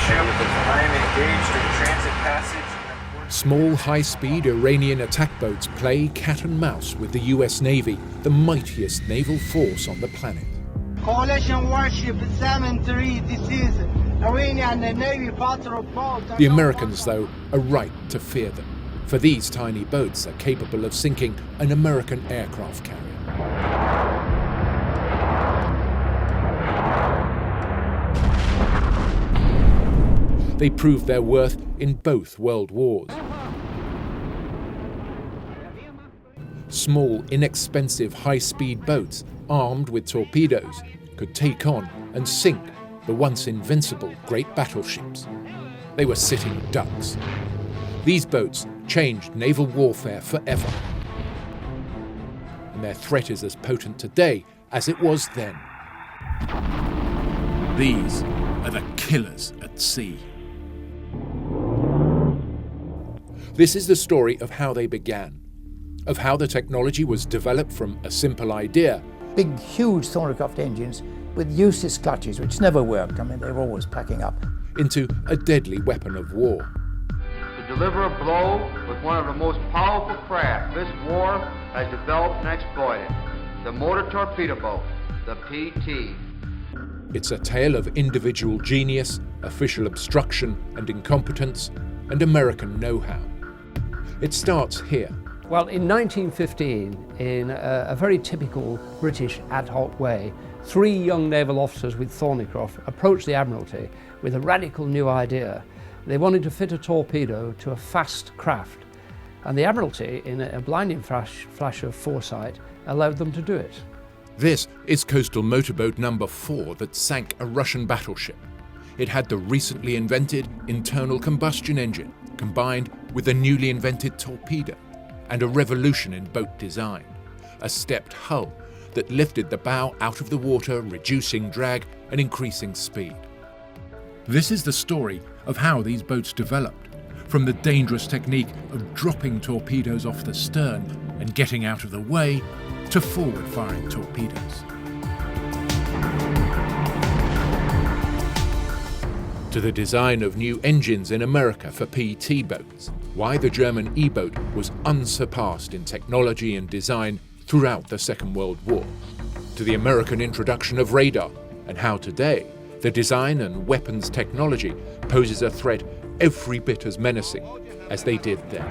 ship. I am engaged in transit passage. Small, high-speed Iranian attack boats play cat and mouse with the US Navy, the mightiest naval force on the planet. Coalition warship 7-3, this is Iranian Navy patrol boat. The Americans, though, are right to fear them, for these tiny boats are capable of sinking an American aircraft carrier. They proved their worth in both world wars. Small, inexpensive, high-speed boats armed with torpedoes could take on and sink the once invincible great battleships. They were sitting ducks. These boats changed naval warfare forever. And their threat is as potent today as it was then. These are the killers at sea. This is the story of how they began, of how the technology was developed from a simple idea. Big, huge Thornycroft engines with useless clutches, which never worked. I mean, they were always packing up. Into a deadly weapon of war. To deliver a blow with one of the most powerful craft this war has developed and exploited, the motor torpedo boat, the PT. It's a tale of individual genius, official obstruction and incompetence, and American know-how. It starts here. Well, in 1915, in a very typical British ad hoc way, 3 young naval officers with Thornycroft approached the Admiralty with a radical new idea. They wanted to fit a torpedo to a fast craft, and the Admiralty, in a blinding flash of foresight, allowed them to do it. This is coastal motorboat number 4 that sank a Russian battleship. It had the recently invented internal combustion engine combined with a newly invented torpedo and a revolution in boat design, a stepped hull that lifted the bow out of the water, reducing drag and increasing speed. This is the story of how these boats developed, from the dangerous technique of dropping torpedoes off the stern and getting out of the way, to forward-firing torpedoes. To the design of new engines in America for PT boats, why the German E-boat was unsurpassed in technology and design throughout the Second World War, to the American introduction of radar, and how today the design and weapons technology poses a threat every bit as menacing as they did then.